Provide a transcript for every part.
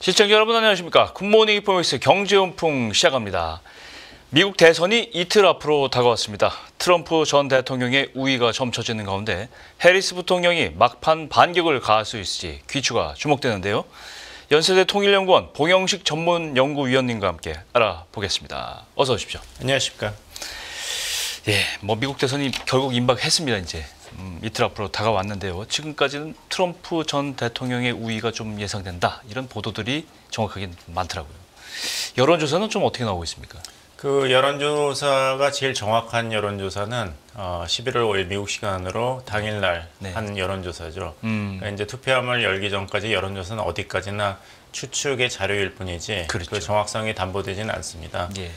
시청자 여러분 안녕하십니까. 굿모닝 이포맥스 경제연풍 시작합니다. 미국 대선이 이틀 앞으로 다가왔습니다. 트럼프 전 대통령의 우위가 점쳐지는 가운데 해리스 부통령이 막판 반격을 가할 수 있을지 귀추가 주목되는데요. 연세대 통일연구원 봉영식 전문연구위원님과 함께 알아보겠습니다. 어서 오십시오. 안녕하십니까. 예, 미국 대선이 결국 임박했습니다. 이제 이틀 앞으로 다가왔는데요. 지금까지는 트럼프 전 대통령의 우위가 좀 예상된다. 이런 보도들이 정확하게 많더라고요. 여론조사는 좀 어떻게 나오고 있습니까? 그 여론조사가 제일 정확한 여론조사는 11월 5일 미국 시간으로 당일날 한 여론조사죠. 그러니까 이제 투표함을 열기 전까지 여론조사는 어디까지나 추측의 자료일 뿐이지 그렇죠. 그 정확성이 담보되지는 않습니다. 예.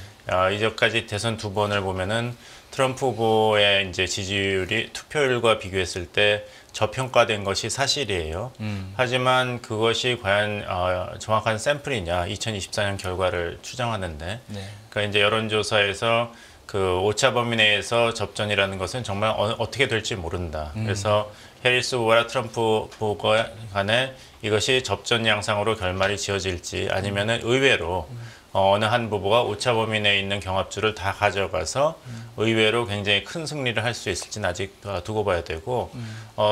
이전까지 대선 두 번을 보면은 트럼프 후보의 이제 지지율이 투표율과 비교했을 때 저평가된 것이 사실이에요. 하지만 그것이 과연 정확한 샘플이냐 2024년 결과를 추정하는데, 그러니까 이제 여론조사에서 그 오차 범위 내에서 접전이라는 것은 정말 어떻게 될지 모른다. 그래서 해리스 후보와 트럼프 후보 간에 이것이 접전 양상으로 결말이 지어질지 아니면은 의외로 어느 한 후보가 오차 범위 내에 있는 경합주를 다 가져가서 의외로 굉장히 큰 승리를 할 수 있을지는 아직 두고 봐야 되고,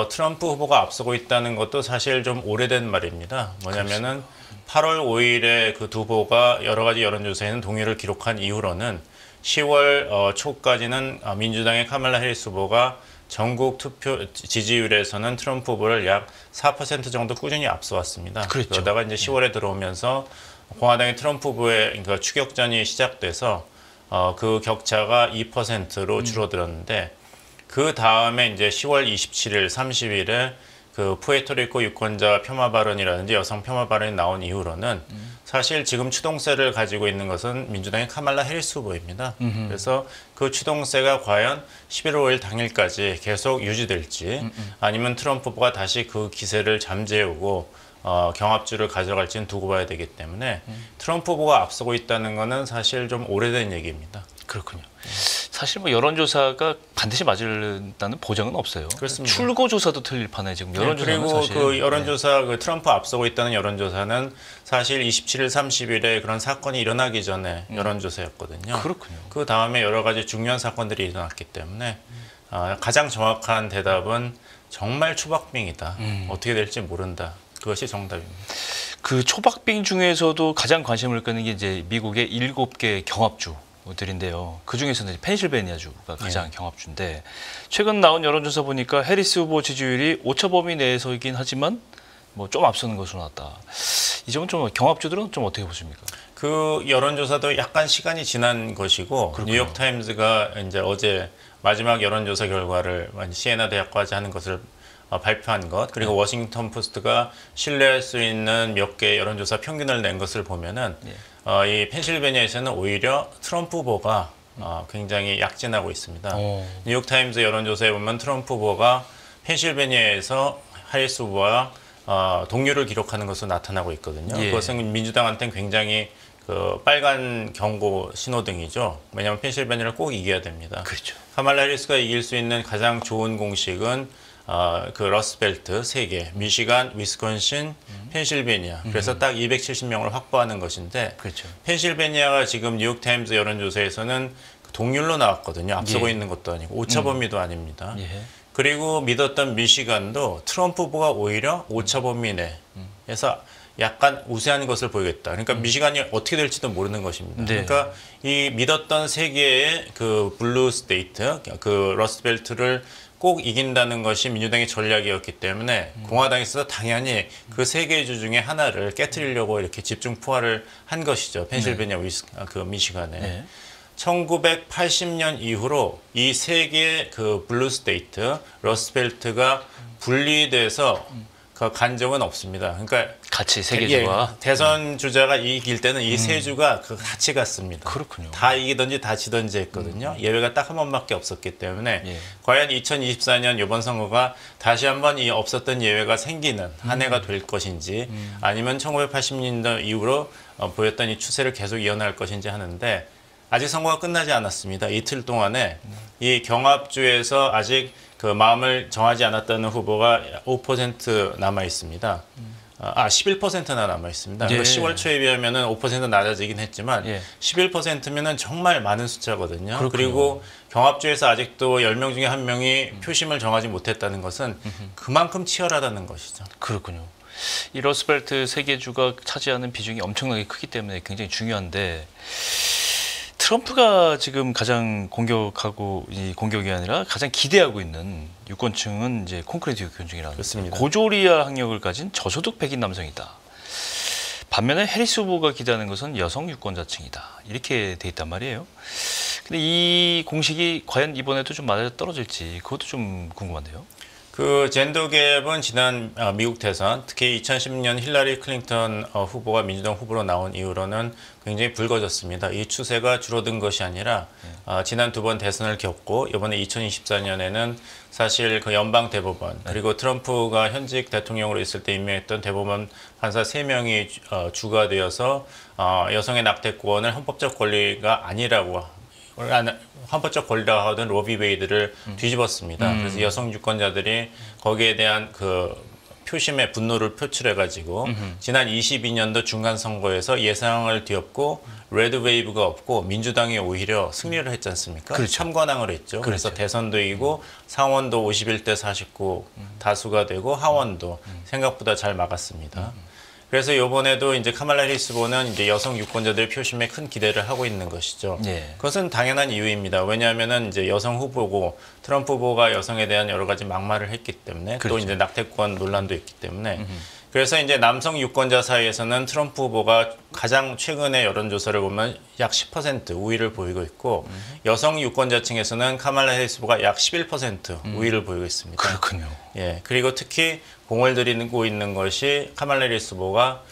트럼프 후보가 앞서고 있다는 것도 사실 좀 오래된 말입니다. 뭐냐면은 8월 5일에 그 두 후보가 여러 가지 여론조사에는 동의를 기록한 이후로는 10월 초까지는 민주당의 카말라 해리스 후보가 전국 투표 지지율에서는 트럼프 후보를 약 4% 정도 꾸준히 앞서왔습니다. 그렇죠. 그러다가 이제 10월에 들어오면서 공화당의 트럼프 후보의 그러니까 추격전이 시작돼서 그 격차가 2%로 줄어들었는데, 그 다음에 이제 10월 27일, 30일에 그 푸에르토리코 유권자 폄하 발언이라든지 여성 폄하 발언이 나온 이후로는 사실 지금 추동세를 가지고 있는 것은 민주당의 카말라 해리스 후보입니다. 그래서 그 추동세가 과연 11월 5일 당일까지 계속 유지될지 아니면 트럼프 후보가 다시 그 기세를 잠재우고 경합주를 가져갈지는 두고 봐야 되기 때문에 트럼프 후보가 앞서고 있다는 것은 사실 좀 오래된 얘기입니다. 그렇군요. 사실 여론조사가 반드시 맞을다는 보장은 없어요. 그렇습니다. 출구조사도 틀릴 판에 지금 여론조사는 그리고 사실 그 여론조사 그 트럼프 앞서고 있다는 여론조사는 사실 27일, 30일에 그런 사건이 일어나기 전에 여론조사였거든요. 그렇군요. 그 다음에 여러 가지 중요한 사건들이 일어났기 때문에 가장 정확한 대답은 정말 초박빙이다. 어떻게 될지 모른다. 그것이 정답입니다. 그 초박빙 중에서도 가장 관심을 끄는 게 이제 미국의 7개 경합주들인데요. 그 중에서는 펜실베니아주가 가장 경합주인데, 최근 나온 여론조사 보니까 해리스 후보 지지율이 오차 범위 내에서이긴 하지만 좀 앞서는 것으로 나왔다. 이 점은 좀 경합주들은 좀 어떻게 보십니까? 그 여론조사도 약간 시간이 지난 것이고, 그렇군요. 뉴욕 타임즈가 이제 어제 마지막 여론조사 결과를 시에나 대학과자 하는 것을 발표한 것, 그리고 워싱턴 포스트가 신뢰할 수 있는 몇 개 여론조사 평균을 낸 것을 보면은 이 펜실베니아에서는 오히려 트럼프 후보가 굉장히 약진하고 있습니다. 뉴욕 타임즈 여론조사에 보면 트럼프 후보가 펜실베니아에서 해리스 후보와 동률을 기록하는 것으로 나타나고 있거든요. 그것은 민주당한테는 굉장히 그 빨간 경고 신호등이죠. 왜냐하면 펜실베니아를 꼭 이겨야 됩니다. 그렇죠. 카말라 해리스가 이길 수 있는 가장 좋은 공식은 그 러스트벨트 3개, 미시간, 위스콘신, 펜실베니아. 그래서 딱 270명을 확보하는 것인데, 그렇죠. 펜실베니아가 지금 뉴욕타임즈 여론조사에서는 동률로 나왔거든요. 앞서고 있는 것도 아니고 오차 범위도 아닙니다. 그리고 믿었던 미시간도 트럼프 후보가 오히려 오차 범위 내에서 약간 우세한 것을 보이겠다. 그러니까 미시간이 어떻게 될지도 모르는 것입니다. 그러니까 이 믿었던 3개의 그 블루 스테이트, 그 러스트벨트를 꼭 이긴다는 것이 민주당의 전략이었기 때문에 공화당에서 당연히 그 3개의 주 중에 하나를 깨트리려고 이렇게 집중 포화를 한 것이죠. 펜실베니아, 그 미시간에. 1980년 이후로 이 3개의 그 블루 스테이트, 러스트벨트가 분리돼서 간 적은 없습니다. 그러니까 같이 3개 주가 대선 주자가 이길 때는 이 3주가 같이 갔습니다. 그렇군요. 다 이기든지 다 지든지 했거든요. 예외가 딱 한 번밖에 없었기 때문에 과연 2024년 이번 선거가 다시 한번 이 없었던 예외가 생기는 한 해가 될 것인지 아니면 1980년대 이후로 보였던 이 추세를 계속 이어나갈 것인지 하는데, 아직 선거가 끝나지 않았습니다. 이틀 동안에 이 경합주에서 아직 그 마음을 정하지 않았다는 후보가 5% 남아 있습니다. 11%나 남아 있습니다. 예. 10월 초에 비하면은 5% 낮아지긴 했지만 예. 11%면은 정말 많은 숫자거든요. 그렇군요. 그리고 경합주에서 아직도 10명 중에 1명이 표심을 정하지 못했다는 것은 그만큼 치열하다는 것이죠. 그렇군요. 이 러스트벨트 세계주가 차지하는 비중이 엄청나게 크기 때문에 굉장히 중요한데 트럼프가 지금 가장 공격이 아니라 가장 기대하고 있는 유권층은 이제 콘크리트 유권층이라는 그렇습니다. 고조리아 학력을 가진 저소득 백인 남성이다. 반면에 해리스 후보가 기대하는 것은 여성 유권자층이다. 이렇게 돼 있단 말이에요. 근데 이 공식이 과연 이번에도 좀 맞아 떨어질지 그것도 좀 궁금한데요. 그 젠더 갭은 지난 미국 대선, 특히 2010년 힐러리 클린턴 후보가 민주당 후보로 나온 이후로는 굉장히 붉어졌습니다. 이 추세가 줄어든 것이 아니라 지난 두 번 대선을 겪고 이번에 2024년에는 사실 그 연방 대법원 그리고 트럼프가 현직 대통령으로 있을 때 임명했던 대법원 판사 3명이 주가 되어서 여성의 낙태권을 헌법적 권리가 아니라고 헌법적 권리라고 하던 로비 베이드를 뒤집었습니다. 그래서 여성 유권자들이 거기에 대한 그 표심의 분노를 표출해가지고 지난 22년도 중간 선거에서 예상을 뒤엎고 레드 웨이브가 없고 민주당이 오히려 승리를 했지 않습니까? 그렇죠. 참관왕을 했죠. 그래서 그렇죠. 대선도 이기고 상원도 51대 49 다수가 되고 하원도 생각보다 잘 막았습니다. 그래서 이번에도 이제 카말라 해리스 후보는 이제 여성 유권자들의 표심에 큰 기대를 하고 있는 것이죠. 예. 그것은 당연한 이유입니다. 왜냐하면은 이제 여성 후보고 트럼프 후보가 여성에 대한 여러 가지 막말을 했기 때문에 그렇죠. 또 이제 낙태권 논란도 있기 때문에 그래서 이제 남성 유권자 사이에서는 트럼프 후보가 가장 최근의 여론조사를 보면 약 10% 우위를 보이고 있고 여성 유권자층에서는 카말라 해리스 후보가 약 11% 우위를 보이고 있습니다. 그렇군요. 예, 그리고 특히 공을 들이고 있는 것이 카말라 해리스 후보가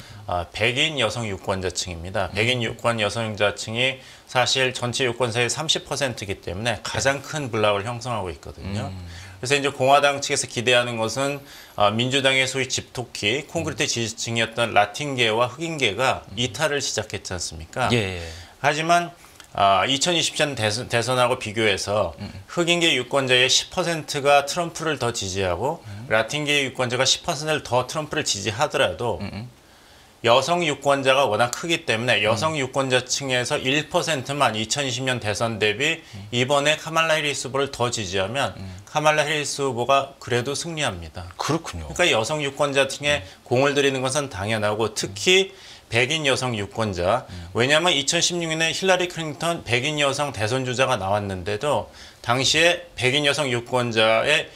백인 여성 유권자층입니다. 백인 유권 여성자층이 사실 전체 유권자의 30%이기 때문에 가장 큰 블락을 형성하고 있거든요. 그래서 이제 공화당 측에서 기대하는 것은 민주당의 소위 집토끼, 콘크리트 지지층이었던 라틴계와 흑인계가 이탈을 시작했지 않습니까? 예. 하지만 2020년 대선하고 비교해서 흑인계 유권자의 10%가 트럼프를 더 지지하고 라틴계 유권자가 10%를 더 트럼프를 지지하더라도 여성 유권자가 워낙 크기 때문에 여성 유권자층에서 1%만 2020년 대선 대비 이번에 카말라 해리스 후보를 더 지지하면 카말라 해리스 후보가 그래도 승리합니다. 그렇군요. 그러니까 여성 유권자층에 공을 들이는 것은 당연하고 특히 백인 여성 유권자. 왜냐하면 2016년에 힐러리 클린턴 백인 여성 대선 주자가 나왔는데도 당시에 백인 여성 유권자의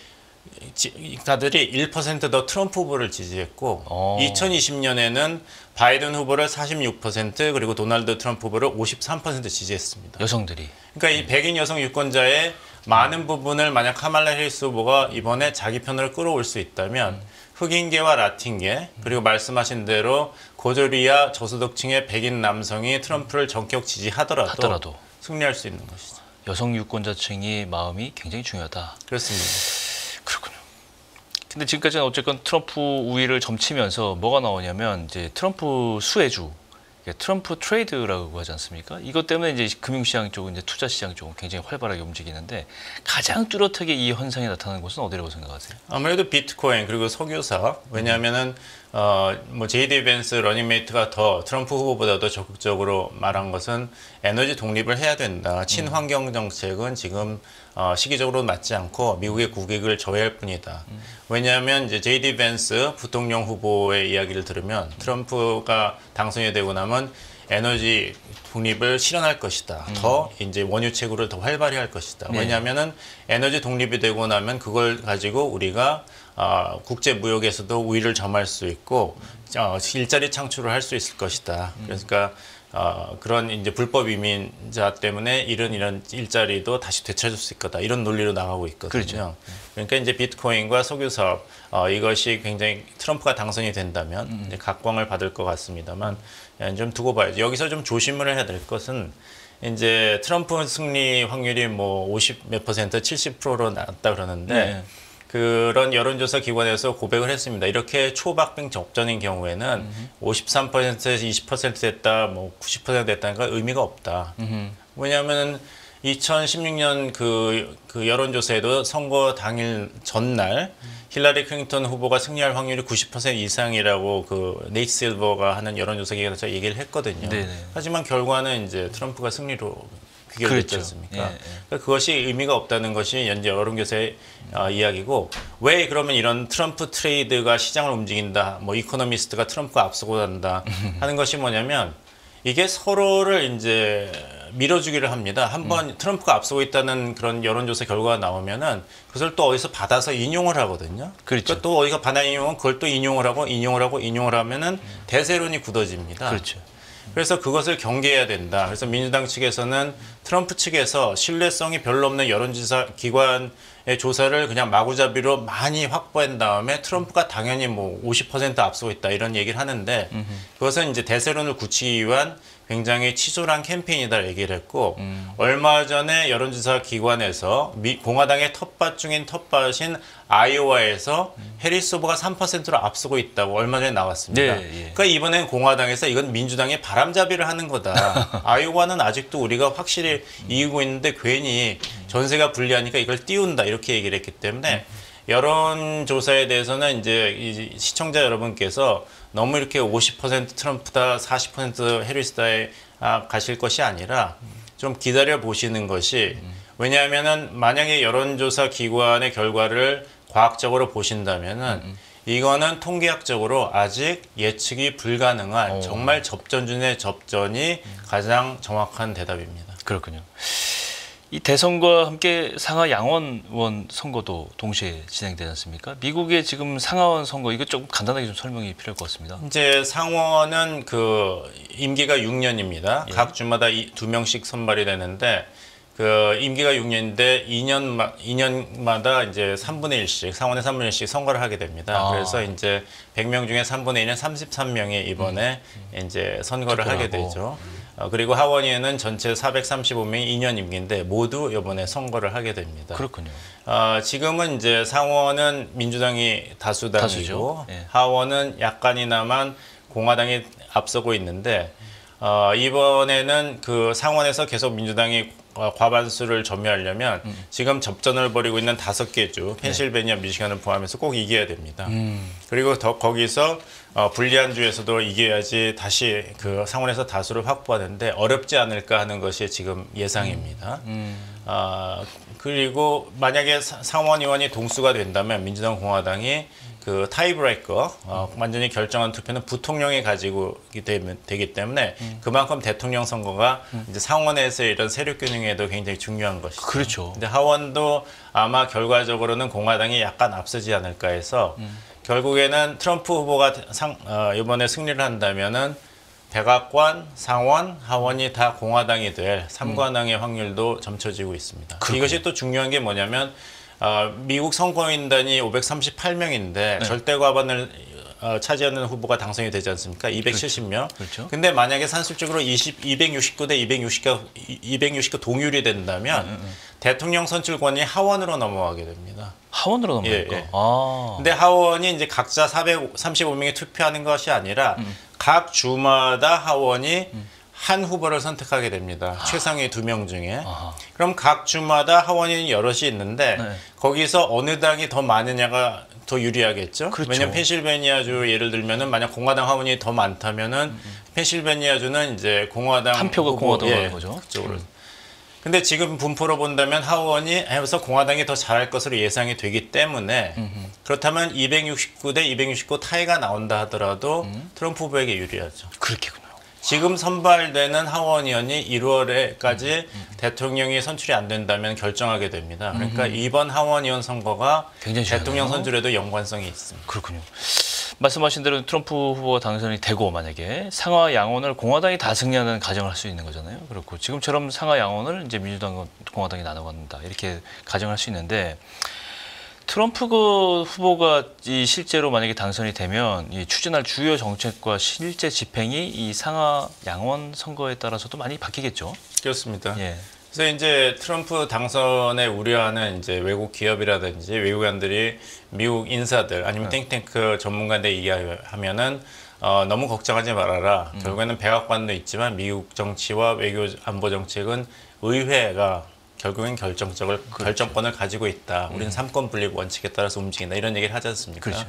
다들이 1% 더 트럼프 후보를 지지했고 2020년에는 바이든 후보를 46% 그리고 도널드 트럼프 후보를 53% 지지했습니다. 여성들이. 그러니까 이 백인 여성 유권자의 많은 부분을 만약 카말라 해리스 후보가 이번에 자기 편으로 끌어올 수 있다면 흑인계와 라틴계 그리고 말씀하신 대로 고조리아 저소득층의 백인 남성이 트럼프를 전격 지지하더라도 승리할 수 있는 것이죠. 여성 유권자층의 마음이 굉장히 중요하다. 그렇습니다. 그렇군요. 근데 지금까지는 어쨌건 트럼프 우위를 점치면서 뭐가 나오냐면 이제 트럼프 수혜주, 트럼프 트레이드라고 하지 않습니까? 이것 때문에 이제 금융시장 쪽은 이제 투자시장 쪽은 굉장히 활발하게 움직이는데 가장 뚜렷하게 이 현상이 나타나는 곳은 어디라고 생각하세요? 아무래도 비트코인 그리고 석유사. 왜냐하면은 뭐 JD 벤스 러닝메이트가 더 트럼프 후보보다도 적극적으로 말한 것은 에너지 독립을 해야 된다. 친환경 정책은 지금 시기적으로 맞지 않고 미국의 국익을 저해할 뿐이다. 왜냐하면 이제 JD 벤스 부통령 후보의 이야기를 들으면 트럼프가 당선이 되고 나면 에너지 독립을 실현할 것이다. 더 이제 원유 채굴을 더 활발히 할 것이다. 네. 왜냐하면은 에너지 독립이 되고 나면 그걸 가지고 우리가 국제 무역에서도 우위를 점할 수 있고 일자리 창출을 할 수 있을 것이다. 그러니까 그런 이제 불법 이민자 때문에 이런 일자리도 다시 되찾을 수 있을 거다. 이런 논리로 나가고 있거든요. 그렇죠. 그러니까 이제 비트코인과 석유 사업 이것이 굉장히 트럼프가 당선이 된다면 이제 각광을 받을 것 같습니다만 좀 두고 봐야죠. 여기서 좀 조심을 해야 될 것은 이제 트럼프 승리 확률이 뭐 50 몇 %, 70%로 낮다 그러는데 네. 그런 여론조사 기관에서 고백을 했습니다. 이렇게 초박빙 접전인 경우에는 53%에서 20% 됐다, 뭐 90% 됐다는 건 의미가 없다. 왜냐하면 2016년 그 여론조사에도 선거 당일 전날 힐러리 클린턴 후보가 승리할 확률이 90% 이상이라고 그 네이트 실버가 하는 여론조사 기관에서 얘기를 했거든요. 네네. 하지만 결과는 이제 트럼프가 승리로 귀결됐지 그렇죠. 않습니까? 예, 예. 그러니까 그것이 의미가 없다는 것이 현재 여론조사의 이야기고, 왜 그러면 이런 트럼프 트레이드가 시장을 움직인다, 뭐 이코노미스트가 트럼프가 앞서고 간다 하는 것이 뭐냐면, 이게 서로를 이제 밀어주기를 합니다. 한번 트럼프가 앞서고 있다는 그런 여론조사 결과가 나오면은 그것을 또 어디서 받아서 인용을 하거든요. 그렇죠. 그러니까 또 어디가 받아 인용은 그걸 또 인용을 하면은 대세론이 굳어집니다. 그렇죠. 그래서 그것을 경계해야 된다. 그래서 민주당 측에서는 트럼프 측에서 신뢰성이 별로 없는 여론조사 기관의 조사를 그냥 마구잡이로 많이 확보한 다음에 트럼프가 당연히 뭐 50% 앞서고 있다 이런 얘기를 하는데, 그것은 이제 대세론을 굳히기 위한 굉장히 치졸한 캠페인이다 얘기를 했고, 얼마 전에 여론조사 기관에서 공화당의 텃밭 중인 텃밭인 아이오와에서 해리스 후보가 3%로 앞서고 있다고 얼마 전에 나왔습니다. 네, 예. 그러니까 이번엔 공화당에서 이건 민주당의 바람잡이를 하는 거다. 아이오와는 아직도 우리가 확실히 이기고 있는데 괜히 전세가 불리하니까 이걸 띄운다 이렇게 얘기를 했기 때문에, 여론조사에 대해서는 이제 이 시청자 여러분께서 너무 이렇게 50% 트럼프다, 40% 해리스다에 가실 것이 아니라 좀 기다려 보시는 것이, 왜냐하면은 만약에 여론조사 기관의 결과를 과학적으로 보신다면은 이거는 통계학적으로 아직 예측이 불가능한 정말 접전 중의 접전이 가장 정확한 대답입니다. 그렇군요. 이 대선과 함께 상하 양원원 선거도 동시에 진행되지 않습니까? 미국의 지금 상하원 선거, 이거 좀 간단하게 좀 설명이 필요할 것 같습니다. 이제 상원은 그 임기가 6년입니다. 예. 각 주마다 2명씩 선발이 되는데, 그 임기가 6년인데 2년마다 이제 3분의 1씩, 상원의 3분의 1씩 선거를 하게 됩니다. 그래서 이제 100명 중에 3분의 1은 33명이 이번에 이제 선거를 하게 되죠. 그리고 하원위에는 전체 435명이 2년 임기인데 모두 이번에 선거를 하게 됩니다. 그렇군요. 지금은 이제 상원은 민주당이 다수당이고, 다수죠. 예. 하원은 약간이나만 공화당이 앞서고 있는데, 이번에는 그 상원에서 계속 민주당이 과반수를 점유하려면 지금 접전을 벌이고 있는 5개 주, 펜실베니아, 미시간을 포함해서 꼭 이겨야 됩니다. 그리고 더 거기서 불리한 주에서도 이겨야지 다시 그 상원에서 다수를 확보하는데 어렵지 않을까 하는 것이 지금 예상입니다. 그리고 만약에 상원 의원이 동수가 된다면 민주당, 공화당이 그 타이브레이커, 완전히 결정한 투표는 부통령이 가지고 되기 때문에 그만큼 대통령 선거가 이제 상원에서의 이런 세력 균형에도 굉장히 중요한 것이죠. 그렇죠. 근데 하원도 아마 결과적으로는 공화당이 약간 앞서지 않을까 해서 결국에는 트럼프 후보가 이번에 승리를 한다면은 백악관, 상원, 하원이 다 공화당이 될 3관왕의 확률도 점쳐지고 있습니다. 이것이 또 중요한 게 뭐냐면, 미국 선거인단이 538명인데 절대 과반을 차지하는 후보가 당선이 되지 않습니까? 270명. 그렇죠. 근데 만약에 산술적으로 269 대 269 동률이 된다면 대통령 선출권이 하원으로 넘어가게 됩니다. 하원으로 넘어갈까? 예, 예. 근데 하원이 이제 각자 435명이 투표하는 것이 아니라 각 주마다 하원이 한 후보를 선택하게 됩니다. 최상위 2명 중에. 그럼 각 주마다 하원이 여럿이 있는데 거기서 어느 당이 더 많으냐가 더 유리하겠죠. 그렇죠. 왜냐하면 펜실베니아주 예를 들면은 만약 공화당 하원이 더 많다면은 펜실베니아주는 이제 공화당 한 표가 공화당으로 가는 거죠. 그쪽으로. 근데 지금 분포로 본다면 하원이 해서 공화당이 더 잘할 것으로 예상이 되기 때문에 그렇다면 269 대 269 타이가 나온다 하더라도 트럼프 후보에게 유리하죠. 그렇겠군요. 지금 선발되는 하원의원이 1월에까지 대통령이 선출이 안 된다면 결정하게 됩니다. 그러니까 이번 하원의원 선거가 굉장히 대통령 중요하네요. 선출에도 연관성이 있습니다. 그렇군요. 말씀하신 대로 트럼프 후보가 당선이 되고 만약에 상하 양원을 공화당이 다 승리하는 가정을 할 수 있는 거잖아요. 그렇고 지금처럼 상하 양원을 이제 민주당과 공화당이 나눠간다 이렇게 가정할 수 있는데, 트럼프 후보가 실제로 만약에 당선이 되면 이 추진할 주요 정책과 실제 집행이 이 상하 양원 선거에 따라서도 많이 바뀌겠죠. 그렇습니다. 예. 그래서 이제 트럼프 당선에 우려하는 이제 외국 기업이라든지 외국인들이 미국 인사들 아니면 탱탱크 전문가들 얘기하면은 너무 걱정하지 말아라. 결국에는 백악관도 있지만 미국 정치와 외교 안보 정책은 의회가 결국엔 결정권을 가지고 있다. 우리는 삼권 분립 원칙에 따라서 움직인다. 이런 얘기를 하지 않습니까? 그렇죠.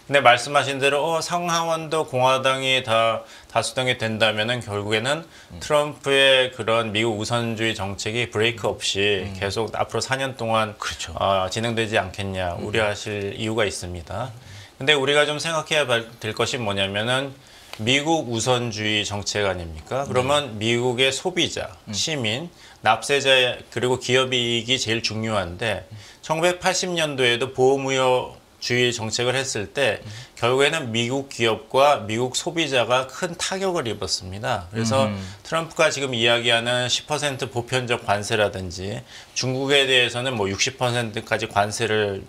근데 말씀하신 대로 상하원도 공화당이 다 다수당이 된다면은 결국에는 트럼프의 그런 미국 우선주의 정책이 브레이크 없이 계속 앞으로 4년 동안 그렇죠. 진행되지 않겠냐 우려하실 이유가 있습니다. 근데 우리가 좀 생각해야 될 것이 뭐냐면은 미국 우선주의 정책 아닙니까? 그러면 미국의 소비자, 시민, 납세자 그리고 기업 이익이 제일 중요한데 1980년도에도 보호무효주의 정책을 했을 때 결국에는 미국 기업과 미국 소비자가 큰 타격을 입었습니다. 그래서 트럼프가 지금 이야기하는 10% 보편적 관세라든지 중국에 대해서는 뭐 60%까지 관세를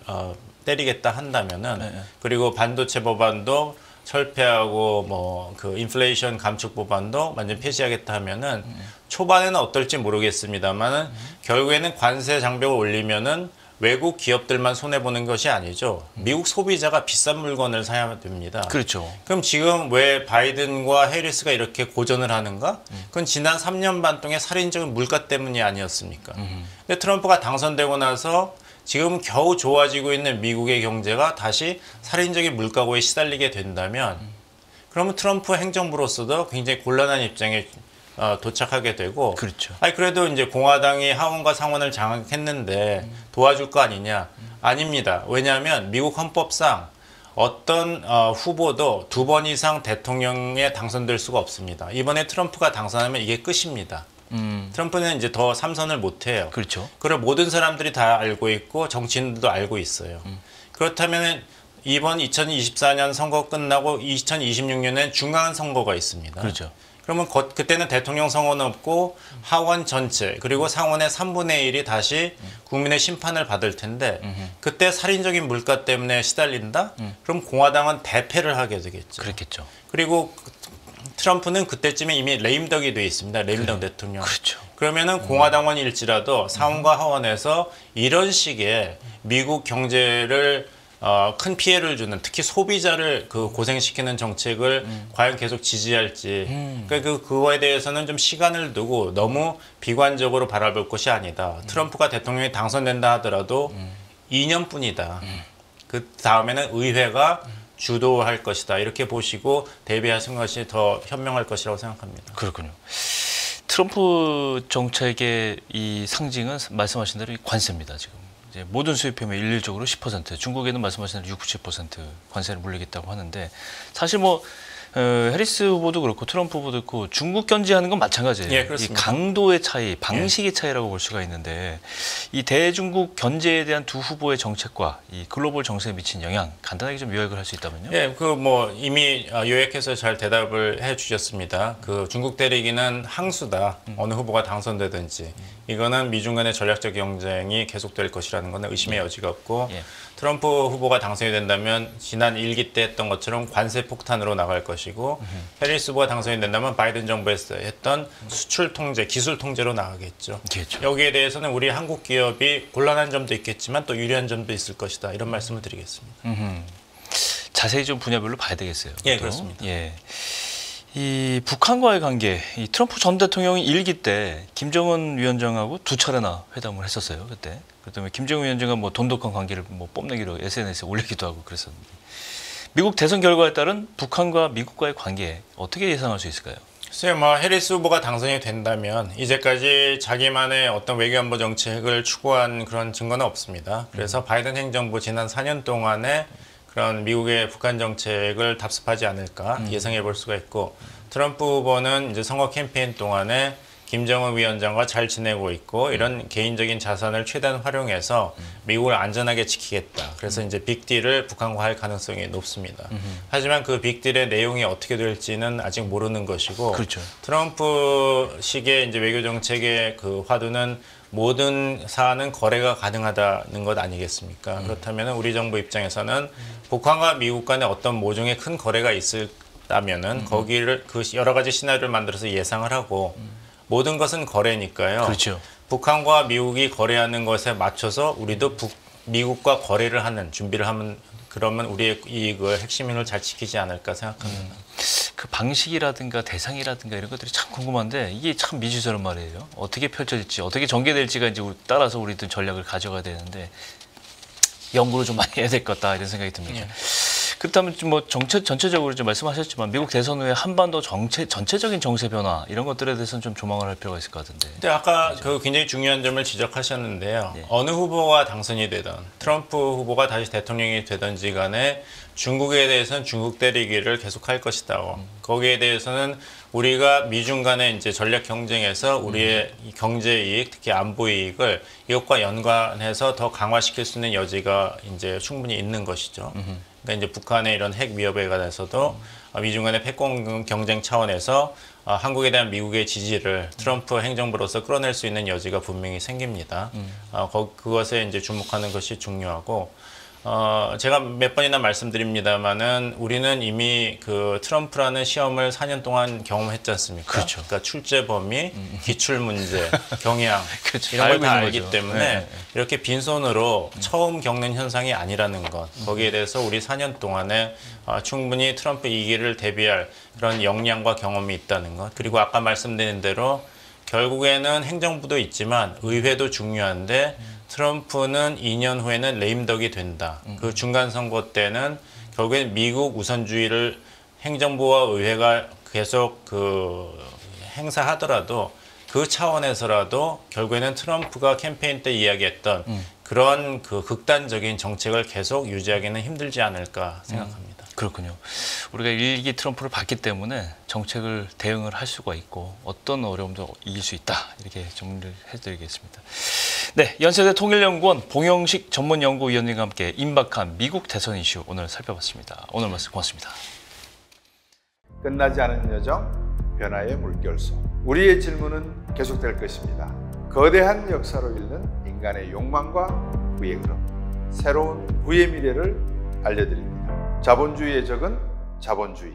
때리겠다 한다면은 그리고 반도체 법안도 철폐하고 뭐 그 인플레이션 감축 법안도 완전 폐지하겠다 하면은 초반에는 어떨지 모르겠습니다만은 결국에는 관세 장벽을 올리면은 외국 기업들만 손해 보는 것이 아니죠. 미국 소비자가 비싼 물건을 사야 됩니다. 그렇죠. 그럼 지금 왜 바이든과 해리스가 이렇게 고전을 하는가? 그건 지난 3년 반 동안 살인적인 물가 때문이 아니었습니까? 근데 트럼프가 당선되고 나서 지금 겨우 좋아지고 있는 미국의 경제가 다시 살인적인 물가고에 시달리게 된다면 그러면 트럼프 행정부로서도 굉장히 곤란한 입장에 도착하게 되고 그렇죠. 아니 그래도 이제 공화당이 하원과 상원을 장악했는데 도와줄 거 아니냐? 아닙니다. 왜냐하면 미국 헌법상 어떤 후보도 2번 이상 대통령에 당선될 수가 없습니다. 이번에 트럼프가 당선하면 이게 끝입니다. 트럼프는 이제 더 3선을 못 해요. 그렇죠. 그걸 모든 사람들이 다 알고 있고 정치인들도 알고 있어요. 그렇다면 이번 2024년 선거 끝나고 2026년엔 중간 선거가 있습니다. 그렇죠. 그러면 그때는 대통령 선거는 없고 하원 전체 그리고 상원의 3분의 1이 다시 국민의 심판을 받을 텐데 그때 살인적인 물가 때문에 시달린다? 그럼 공화당은 대패를 하게 되겠죠. 그렇겠죠. 그리고 트럼프는 그때쯤에 이미 레임덕이 돼 있습니다. 레임덕 대통령. 그렇죠. 그러면은 공화당원일지라도 상원과 하원에서 이런 식의 미국 경제를 큰 피해를 주는 특히 소비자를 그 고생시키는 정책을 과연 계속 지지할지 그러니까 그거에 대해서는 좀 시간을 두고 너무 비관적으로 바라볼 것이 아니다. 트럼프가 대통령이 당선된다 하더라도 2년뿐이다. 그 다음에는 의회가 주도할 것이다. 이렇게 보시고 대비하신 것이 더 현명할 것이라고 생각합니다. 그렇군요. 트럼프 정책의 이 상징은 말씀하신 대로 관세입니다. 지금 이제 모든 수입품에 일률적으로 10%, 중국에는 말씀하신 대로 60, 70% 관세를 물리겠다고 하는데 사실 뭐 해리스 후보도 그렇고 트럼프 후보도 그렇고 중국 견제하는 건 마찬가지예요. 예, 그렇습니다. 이 강도의 차이, 방식의 차이라고 볼 수가 있는데 이 대중국 견제에 대한 두 후보의 정책과 이 글로벌 정세에 미친 영향 간단하게 좀 요약을 할 수 있다면요. 예, 그 뭐 이미 요약해서 잘 대답을 해주셨습니다. 그 중국 대리기는 항수다. 어느 후보가 당선되든지 이거는 미중 간의 전략적 경쟁이 계속될 것이라는 것은 의심의 여지가 없고. 트럼프 후보가 당선이 된다면 지난 1기 때 했던 것처럼 관세 폭탄으로 나갈 것이고 해리스 후보가 당선이 된다면 바이든 정부에서 했던 수출 통제, 기술 통제로 나가겠죠. 그렇죠. 여기에 대해서는 우리 한국 기업이 곤란한 점도 있겠지만 또 유리한 점도 있을 것이다. 이런 말씀을 드리겠습니다. 자세히 좀 분야별로 봐야 되겠어요. 예, 그것도. 그렇습니다. 예. 이 북한과의 관계, 이 트럼프 전 대통령이 1기 때 김정은 위원장하고 2차례나 회담을 했었어요. 그때. 그다음에 김정은 위원장은 뭐 돈독한 관계를 뭐 뽐내기로 SNS에 올리기도 하고 그랬었는데 미국 대선 결과에 따른 북한과 미국과의 관계 어떻게 예상할 수 있을까요? 글쎄요, 뭐 해리스 후보가 당선이 된다면 이제까지 자기만의 어떤 외교안보 정책을 추구한 그런 증거는 없습니다. 그래서 바이든 행정부 지난 4년 동안에 그런 미국의 북한 정책을 답습하지 않을까 예상해 볼 수가 있고 트럼프 후보는 이제 선거 캠페인 동안에 김정은 위원장과 잘 지내고 있고 이런 개인적인 자산을 최대한 활용해서 미국을 안전하게 지키겠다. 그래서 이제 빅딜을 북한과 할 가능성이 높습니다. 하지만 그 빅딜의 내용이 어떻게 될지는 아직 모르는 것이고 그렇죠. 트럼프식의 이제 외교 정책의 그 화두는 모든 사안은 거래가 가능하다는 것 아니겠습니까? 그렇다면 우리 정부 입장에서는 북한과 미국 간에 어떤 모종의 큰 거래가 있다면은 거기를 그 여러 가지 시나리오를 만들어서 예상을 하고 모든 것은 거래니까요. 그렇죠. 북한과 미국이 거래하는 것에 맞춰서 우리도 미국과 거래를 하는 준비를 하면 그러면 우리의 이익을 핵심을 잘 지키지 않을까 생각합니다. 그 방식이라든가 대상이라든가 이런 것들이 참 궁금한데 이게 참 미지수란 말이에요. 어떻게 펼쳐질지, 어떻게 전개될지가 이제 따라서 우리도 전략을 가져가야 되는데 연구를 좀 많이 해야 될 것 같다 이런 생각이 듭니다. 그렇다면 좀 뭐 전체적으로 좀 말씀하셨지만 미국 대선 후에 한반도 전체적인 정세 변화 이런 것들에 대해서는 좀 조망을 할 필요가 있을 것 같은데. 근데 아까 그 굉장히 중요한 점을 지적하셨는데요. 네. 어느 후보가 당선이 되든 트럼프 후보가 다시 대통령이 되든지 간에 중국에 대해서는 중국 때리기를 계속할 것이다. 거기에 대해서는 우리가 미중 간의 이제 전략 경쟁에서 우리의 경제 이익, 특히 안보 이익을 이것과 연관해서 더 강화시킬 수 있는 여지가 이제 충분히 있는 것이죠. 그러니까 이제 북한의 이런 핵 위협에 관해서도 미중 간의 패권 경쟁 차원에서 한국에 대한 미국의 지지를 트럼프 행정부로서 끌어낼 수 있는 여지가 분명히 생깁니다. 그것에 이제 주목하는 것이 중요하고. 제가 몇 번이나 말씀드립니다만은 우리는 이미 그 트럼프라는 시험을 4년 동안 경험했지 않습니까? 그렇죠. 그러니까 출제 범위, 기출 문제, 경향 그렇죠. 이런 걸 다 알고 알기 있는 거죠. 때문에 네. 이렇게 빈손으로 처음 겪는 현상이 아니라는 것. 거기에 대해서 우리 4년 동안에 충분히 트럼프 이기를 대비할 그런 역량과 경험이 있다는 것. 그리고 아까 말씀드린 대로 결국에는 행정부도 있지만 의회도 중요한데 트럼프는 2년 후에는 레임덕이 된다. 그 중간 선거 때는 결국엔 미국 우선주의를 행정부와 의회가 계속 그 행사하더라도 그 차원에서라도 결국에는 트럼프가 캠페인 때 이야기했던 그런 그 극단적인 정책을 계속 유지하기는 힘들지 않을까 생각합니다. 그렇군요. 우리가 일기 트럼프를 봤기 때문에 정책을 대응을 할 수가 있고 어떤 어려움도 이길 수 있다. 이렇게 정리를 해드리겠습니다. 네, 연세대 통일연구원 봉영식 전문연구위원님과 함께 임박한 미국 대선 이슈 오늘 살펴봤습니다. 오늘 말씀 고맙습니다. 끝나지 않은 여정, 변화의 물결소. 우리의 질문은 계속될 것입니다. 거대한 역사로 읽는 인간의 욕망과 후의 흐름. 새로운 후의 미래를 알려드립니다. 자본주의의 적은 자본주의.